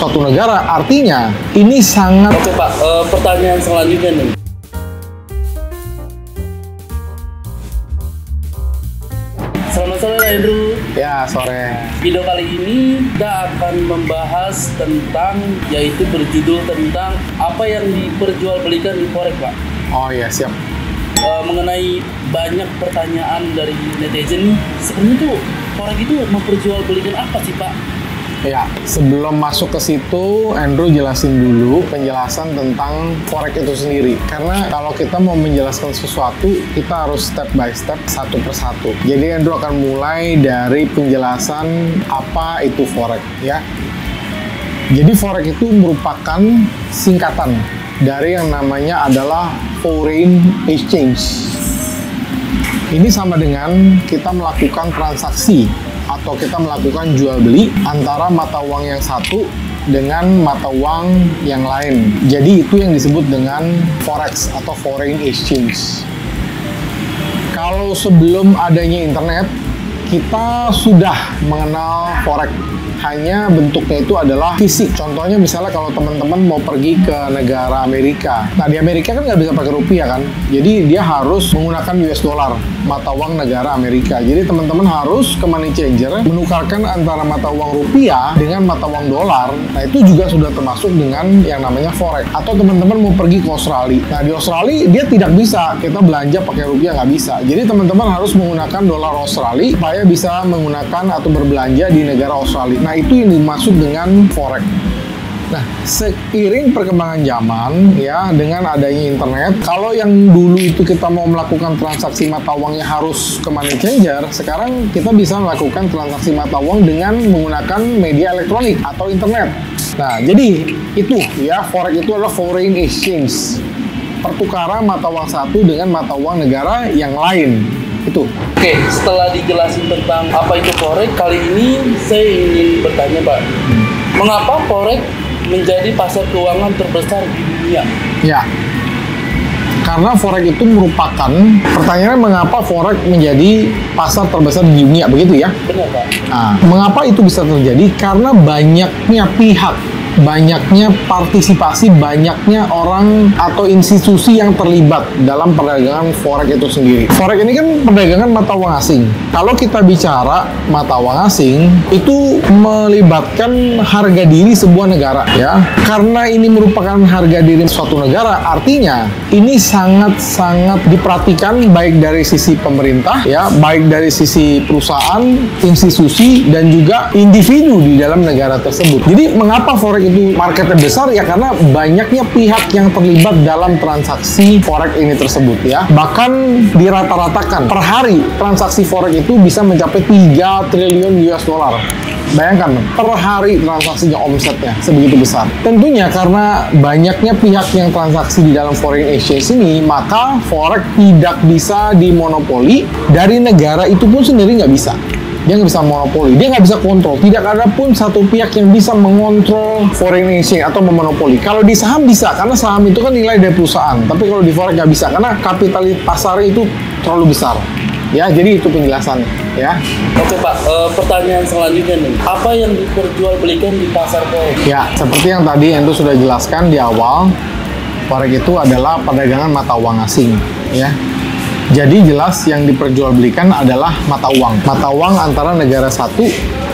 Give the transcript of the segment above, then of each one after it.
suatu negara, artinya ini sangat... Oke Pak, pertanyaan selanjutnya nih. Selamat sore Andrew. Ya, sore. Video kali ini kita akan membahas tentang, yaitu berjudul tentang apa yang diperjualbelikan di Forex Pak. Oh iya, siap. Mengenai banyak pertanyaan dari netizen, sebenarnya tuh Forex itu memperjualbelikan apa sih Pak? Ya, sebelum masuk ke situ, Andrew jelasin dulu penjelasan tentang Forex itu sendiri. Karena kalau kita mau menjelaskan sesuatu, kita harus step by step, satu persatu. Jadi Andrew akan mulai dari penjelasan apa itu Forex, ya. Jadi Forex itu merupakan singkatan dari yang namanya adalah Foreign Exchange. Ini sama dengan kita melakukan transaksi atau kita melakukan jual beli antara mata uang yang satu dengan mata uang yang lain. Jadi itu yang disebut dengan Forex atau Foreign Exchange. Kalau sebelum adanya internet, kita sudah mengenal Forex. Hanya bentuknya itu adalah fisik. Contohnya misalnya kalau teman-teman mau pergi ke negara Amerika. Nah di Amerika kan nggak bisa pakai rupiah kan. Jadi dia harus menggunakan US dollar, mata uang negara Amerika. Jadi teman-teman harus ke money changer, menukarkan antara mata uang rupiah dengan mata uang dolar. Nah itu juga sudah termasuk dengan yang namanya Forex. Atau teman-teman mau pergi ke Australia. Nah di Australia dia tidak bisa kita belanja pakai rupiah, nggak bisa. Jadi teman-teman harus menggunakan dolar Australia supaya bisa menggunakan atau berbelanja di negara Australia. Nah, itu yang dimaksud dengan Forex. Nah, seiring perkembangan zaman, ya, dengan adanya internet, kalau yang dulu itu kita mau melakukan transaksi mata uangnya harus ke money changer, sekarang kita bisa melakukan transaksi mata uang dengan menggunakan media elektronik atau internet. Nah, jadi itu, ya, Forex itu adalah Foreign Exchange. Pertukaran mata uang satu dengan mata uang negara yang lain. Itu. Oke, setelah dijelasin tentang apa itu Forex, kali ini saya ingin bertanya Pak, mengapa Forex menjadi pasar keuangan terbesar di dunia? Ya, karena Forex itu merupakan, pertanyaannya mengapa Forex menjadi pasar terbesar di dunia, begitu ya? Benar Pak. Nah, mengapa itu bisa terjadi? Karena banyaknya pihak, banyaknya partisipasi, banyaknya orang atau institusi yang terlibat dalam perdagangan Forex itu sendiri. Forex ini kan perdagangan mata uang asing. Kalau kita bicara mata uang asing, itu melibatkan harga diri sebuah negara, ya. Karena ini merupakan harga diri suatu negara, artinya ini sangat-sangat diperhatikan baik dari sisi pemerintah, ya, baik dari sisi perusahaan, institusi, dan juga individu di dalam negara tersebut. Jadi, mengapa Forex itu marketnya besar? Ya karena banyaknya pihak yang terlibat dalam transaksi Forex ini tersebut, ya. Bahkan dirata-ratakan per hari transaksi Forex itu bisa mencapai 3 triliun US dollar. Bayangkan, per hari transaksinya, omsetnya sebegitu besar. Tentunya karena banyaknya pihak yang transaksi di dalam foreign exchange ini, maka Forex tidak bisa dimonopoli dari negara itu pun sendiri, nggak bisa. Dia nggak bisa monopoli, dia nggak bisa kontrol. Tidak ada pun satu pihak yang bisa mengontrol foreign exchange atau memonopoli. Kalau di saham bisa, karena saham itu kan nilai dari perusahaan. Tapi kalau di Forex nggak bisa, karena kapital pasar itu terlalu besar. Ya, jadi itu penjelasannya, ya. Oke Pak, pertanyaan selanjutnya nih, apa yang diperjualbelikan di pasar Forex? Ya, seperti yang tadi Endo sudah jelaskan di awal, Forex itu adalah perdagangan mata uang asing, ya. Jadi jelas yang diperjualbelikan adalah mata uang. Mata uang antara negara satu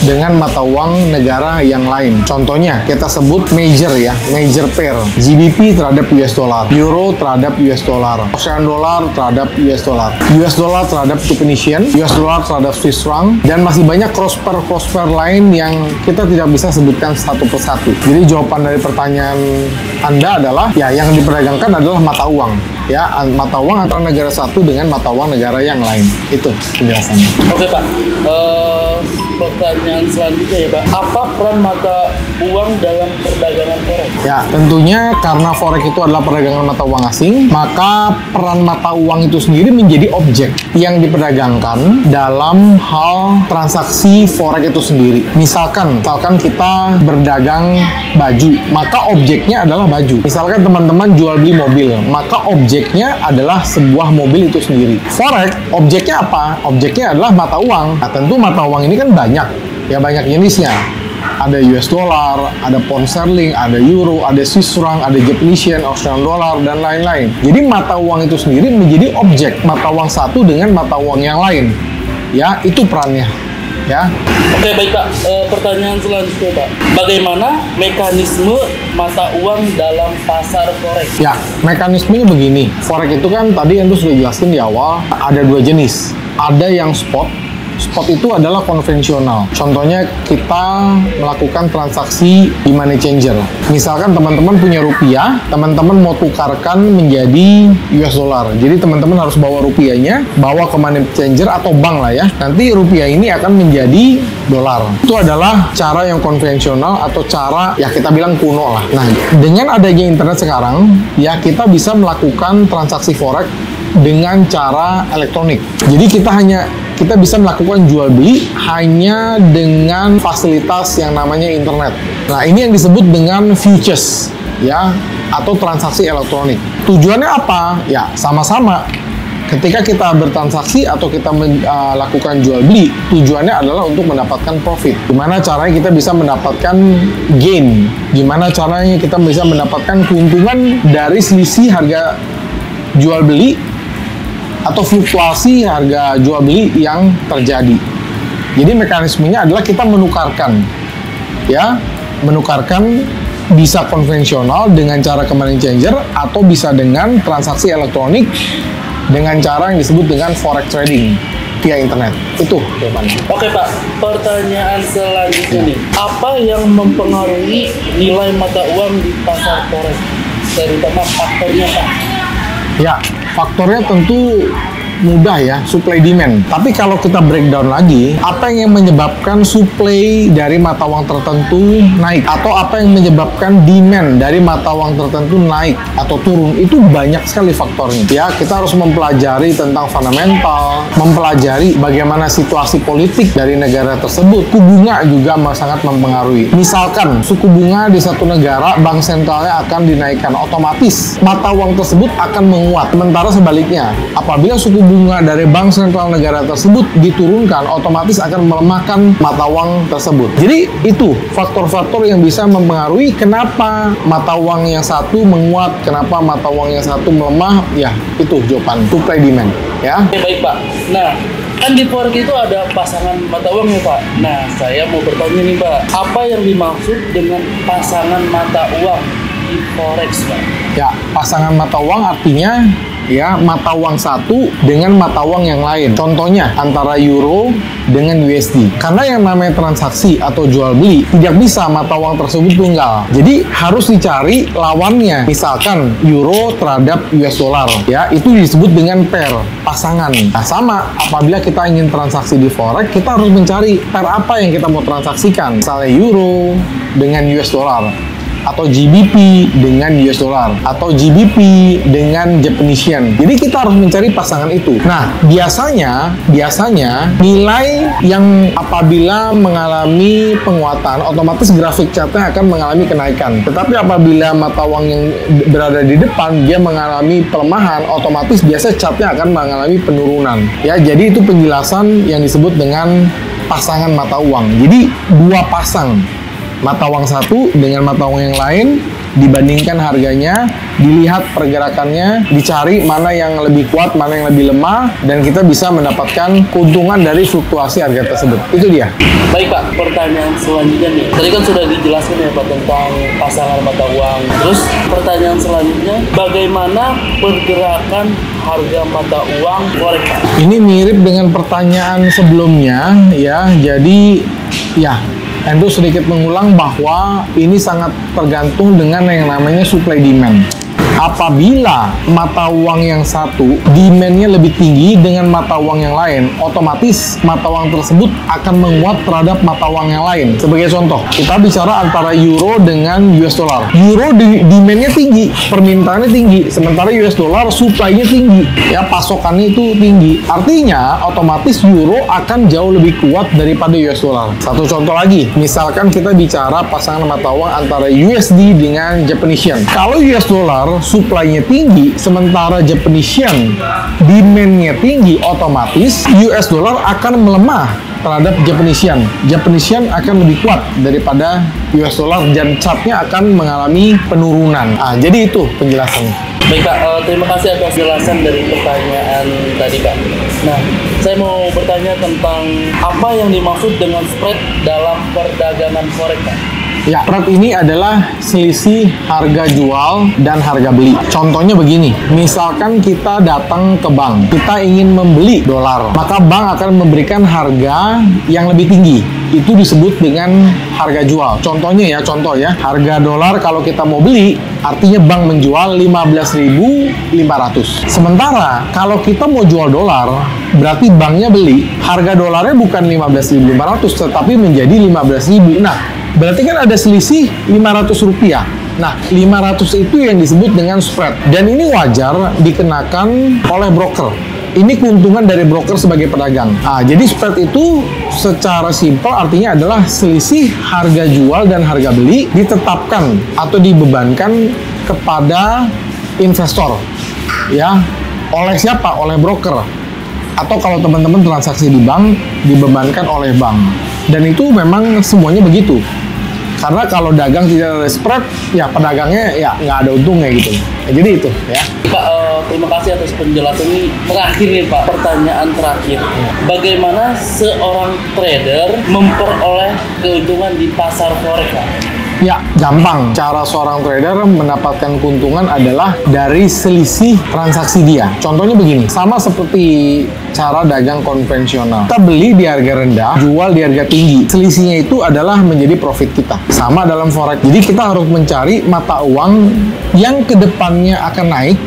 dengan mata uang negara yang lain. Contohnya, kita sebut major, ya, major pair. GBP terhadap US dollar, Euro terhadap US dollar, Australian dollar terhadap US dollar, US dollar terhadap Tunisian, US dollar terhadap Swiss franc, dan masih banyak cross pair lain yang kita tidak bisa sebutkan satu persatu. Jadi jawaban dari pertanyaan Anda adalah, ya, yang diperdagangkan adalah mata uang. Ya, mata uang antara negara satu dengan mata uang negara yang lain. Itu penjelasannya. Oke Pak, pertanyaan selanjutnya ya Pak, apa peran mata uang dalam perdagangan Forex? Ya, tentunya karena Forex itu adalah perdagangan mata uang asing, maka peran mata uang itu sendiri menjadi objek yang diperdagangkan dalam hal transaksi Forex itu sendiri. Misalkan kita berdagang baju, maka objeknya adalah baju. Misalkan teman-teman jual beli mobil, maka objeknya adalah sebuah mobil itu sendiri. Forex, objeknya apa? Objeknya adalah mata uang. Nah, tentu mata uang ini kan banyak, ya, banyak jenisnya. ada US dollar, ada pound sterling, ada euro, ada Swiss franc, ada Japanese yen, Australian dollar, dan lain-lain. Jadi mata uang itu sendiri menjadi objek mata uang satu dengan mata uang yang lain. Ya, itu perannya. Ya. Oke, baik Pak. Pertanyaan selanjutnya Pak. Bagaimana mekanisme mata uang dalam pasar forex? Ya, mekanismenya begini. Forex itu kan tadi Andrew sudah jelaskan di awal, ada dua jenis. Ada yang spot. Spot itu adalah konvensional. Contohnya kita melakukan transaksi di money changer. Misalkan teman-teman punya rupiah, teman-teman mau tukarkan menjadi US dollar. Jadi teman-teman harus bawa rupiahnya, bawa ke money changer atau bank lah ya. Nanti rupiah ini akan menjadi dolar. Itu adalah cara yang konvensional atau cara ya kita bilang kuno lah. Nah, dengan adanya internet sekarang, ya kita bisa melakukan transaksi forex dengan cara elektronik. Jadi kita bisa melakukan jual beli hanya dengan fasilitas yang namanya internet. Nah, ini yang disebut dengan futures ya, atau transaksi elektronik. Tujuannya apa? Ya, sama-sama. Ketika kita bertransaksi atau kita melakukan jual beli, tujuannya adalah untuk mendapatkan profit. Gimana caranya kita bisa mendapatkan gain? Gimana caranya kita bisa mendapatkan keuntungan dari selisih harga jual beli atau fluktuasi harga jual beli yang terjadi. Jadi mekanismenya adalah kita menukarkan, ya, menukarkan bisa konvensional dengan cara ke money changer atau bisa dengan transaksi elektronik dengan cara yang disebut dengan forex trading via internet. Itu jawabannya. Oke Pak, pertanyaan selanjutnya nih. Apa yang mempengaruhi nilai mata uang di pasar forex? Terutama faktornya Pak. Ya, faktornya tentu mudah ya, supply demand. Tapi kalau kita breakdown lagi, apa yang menyebabkan supply dari mata uang tertentu naik atau apa yang menyebabkan demand dari mata uang tertentu naik atau turun, itu banyak sekali faktornya. Ya, kita harus mempelajari tentang fundamental, mempelajari bagaimana situasi politik dari negara tersebut. Suku bunga juga sangat mempengaruhi. Misalkan suku bunga di satu negara, bank sentralnya akan dinaikkan, otomatis mata uang tersebut akan menguat. Sementara sebaliknya, apabila suku bunga dari bank sentral negara tersebut diturunkan, otomatis akan melemahkan mata uang tersebut. Jadi itu faktor-faktor yang bisa mempengaruhi kenapa mata uang yang satu menguat, kenapa mata uang yang satu melemah. Ya, itu jawaban, supply demand. Ya. Oke, baik Pak. Nah, kan di forex itu ada pasangan mata uang ya Pak. Nah, saya mau bertanya nih Pak, apa yang dimaksud dengan pasangan mata uang di forex Pak? Ya, pasangan mata uang artinya ya mata uang satu dengan mata uang yang lain. Contohnya antara euro dengan USD. Karena yang namanya transaksi atau jual beli tidak bisa mata uang tersebut tunggal. Jadi harus dicari lawannya. Misalkan euro terhadap US dollar. Ya, itu disebut dengan pair, pasangan. Nah, sama apabila kita ingin transaksi di forex, kita harus mencari pair apa yang kita mau transaksikan. Misalnya euro dengan US dollar, atau GBP dengan US dollar, atau GBP dengan Japanese yen. Jadi kita harus mencari pasangan itu. Nah, biasanya nilai yang apabila mengalami penguatan, otomatis grafik chartnya akan mengalami kenaikan. Tetapi apabila mata uang yang berada di depan dia mengalami pelemahan, otomatis biasa chartnya akan mengalami penurunan. Ya, jadi itu penjelasan yang disebut dengan pasangan mata uang. Jadi dua pasang mata uang satu dengan mata uang yang lain, dibandingkan harganya, dilihat pergerakannya, dicari mana yang lebih kuat, mana yang lebih lemah, dan kita bisa mendapatkan keuntungan dari fluktuasi harga tersebut. Itu dia. Baik Pak, pertanyaan selanjutnya nih. Tadi kan sudah dijelaskan ya Pak tentang pasangan mata uang. Terus pertanyaan selanjutnya, bagaimana pergerakan harga mata uang forex Pak? Ini mirip dengan pertanyaan sebelumnya ya. Jadi ya, Andrew sedikit mengulang bahwa ini sangat tergantung dengan yang namanya supply demand. Apabila mata uang yang satu demand-nya lebih tinggi dengan mata uang yang lain, otomatis mata uang tersebut akan menguat terhadap mata uang yang lain. Sebagai contoh, kita bicara antara euro dengan US dollar. Euro demand-nya tinggi, permintaannya tinggi, sementara US dollar supply-nya tinggi, ya pasokannya itu tinggi. Artinya, otomatis euro akan jauh lebih kuat daripada US dollar. Satu contoh lagi, misalkan kita bicara pasangan mata uang antara USD dengan Japanese yen. Kalau US dollar supply-nya tinggi, sementara Japanese yen demand-nya tinggi, otomatis US dollar akan melemah terhadap Japanese yen. Japanese yen akan lebih kuat daripada US dollar dan chartnya akan mengalami penurunan. Jadi itu penjelasannya. Baik Pak, terima kasih atas jelasan dari pertanyaan tadi Pak. Nah, saya mau bertanya tentang apa yang dimaksud dengan spread dalam perdagangan forex Pak? Ya, spread ini adalah selisih harga jual dan harga beli. Contohnya begini, misalkan kita datang ke bank, kita ingin membeli dolar, maka bank akan memberikan harga yang lebih tinggi. Itu disebut dengan harga jual. Contohnya ya, harga dolar kalau kita mau beli, artinya bank menjual 15.500. Sementara kalau kita mau jual dolar, berarti banknya beli, harga dolarnya bukan 15.500, tetapi menjadi 15.000. Nah, berarti kan ada selisih 500 rupiah. Nah, 500 itu yang disebut dengan spread. Dan ini wajar dikenakan oleh broker. Ini keuntungan dari broker sebagai pedagang. Jadi spread itu secara simpel artinya adalah selisih harga jual dan harga beli ditetapkan atau dibebankan kepada investor. Ya, oleh siapa? Oleh broker. Atau kalau teman-teman transaksi di bank, dibebankan oleh bank. Dan itu memang semuanya begitu. Karena kalau dagang tidak ada spread, ya pedagangnya ya nggak ada untungnya gitu. Jadi itu ya. Pak, terima kasih atas penjelasan ini. Terakhir nih Pak, pertanyaan terakhir. Bagaimana seorang trader memperoleh keuntungan di pasar forex Pak? Ya, gampang. Cara seorang trader mendapatkan keuntungan adalah dari selisih transaksi dia. Contohnya begini, sama seperti cara dagang konvensional. Kita beli di harga rendah, jual di harga tinggi. Selisihnya itu adalah menjadi profit kita. Sama dalam forex. Jadi kita harus mencari mata uang yang kedepannya akan naik.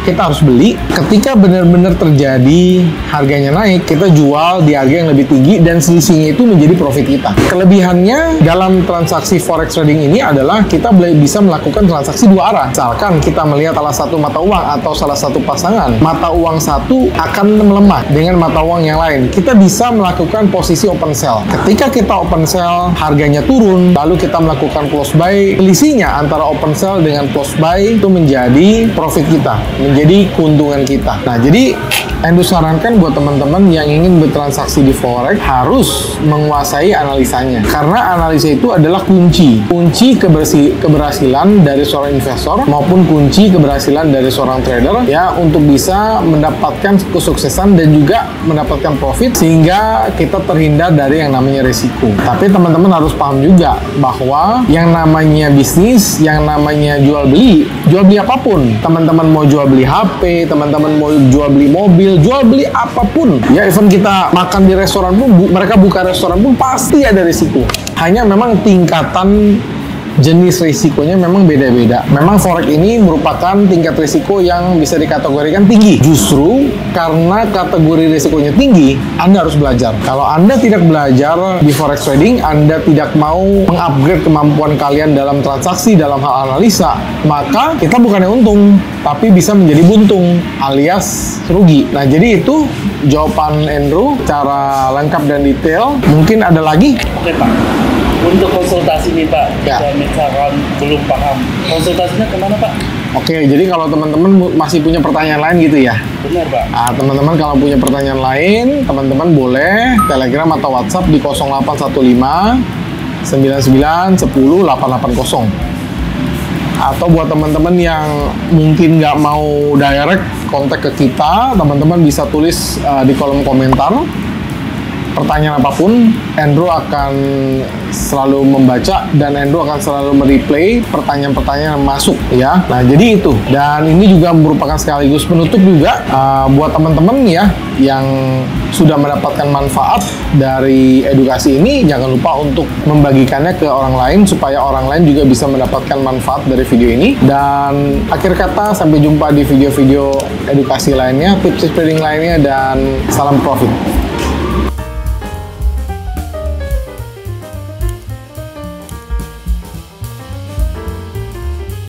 Kita harus beli. Ketika benar-benar terjadi harganya naik, kita jual di harga yang lebih tinggi dan selisihnya itu menjadi profit kita. Kelebihannya dalam transaksi forex trading ini adalah kita bisa melakukan transaksi dua arah. Misalkan kita melihat salah satu mata uang atau salah satu pasangan, mata uang satu akan melemah dengan mata uang yang lain. Kita bisa melakukan posisi open sell. Ketika kita open sell, harganya turun, lalu kita melakukan close buy. Selisihnya antara open sell dengan close buy itu menjadi profit kita, menjadi keuntungan kita. Nah, jadi Endo sarankan buat teman-teman yang ingin bertransaksi di forex harus menguasai analisanya. Karena analisa itu adalah kunci keberhasilan dari seorang investor maupun kunci keberhasilan dari seorang trader ya untuk bisa mendapatkan kesuksesan dan juga mendapatkan profit sehingga kita terhindar dari yang namanya risiko. Tapi teman-teman harus paham juga bahwa yang namanya bisnis, yang namanya jual beli apapun. Teman-teman mau jual beli HP, teman-teman mau jual beli mobil, jual beli apapun ya, even kita makan di restoran pun mereka buka restoran pun pasti ada risiko. Hanya memang tingkatan jenis risikonya memang beda-beda. Memang forex ini merupakan tingkat risiko yang bisa dikategorikan tinggi. Justru karena kategori risikonya tinggi, Anda harus belajar. Kalau Anda tidak belajar di forex trading, Anda tidak mau mengupgrade kemampuan kalian dalam transaksi, dalam hal analisa, maka kita bukannya untung, tapi bisa menjadi buntung alias rugi. Nah, jadi itu jawaban Andrew secara lengkap dan detail. Mungkin ada lagi? Oke Pak, untuk konsultasi nih Pak, ya. Misalkan belum paham, konsultasinya kemana Pak? Oke, jadi kalau teman-teman masih punya pertanyaan lain gitu ya? Benar Pak. Teman-teman kalau punya pertanyaan lain, teman-teman boleh Telegram atau WhatsApp di 0815 99 10 880. Atau buat teman-teman yang mungkin nggak mau direct kontak ke kita, teman-teman bisa tulis di kolom komentar pertanyaan apapun. Andrew akan selalu membaca dan Andrew akan selalu mereplay pertanyaan-pertanyaan yang masuk ya. Nah, jadi itu. Dan ini juga merupakan sekaligus penutup juga buat teman-teman ya yang sudah mendapatkan manfaat dari edukasi ini. Jangan lupa untuk membagikannya ke orang lain supaya orang lain juga bisa mendapatkan manfaat dari video ini. Dan akhir kata, sampai jumpa di video-video edukasi lainnya, tips trading lainnya, dan salam profit.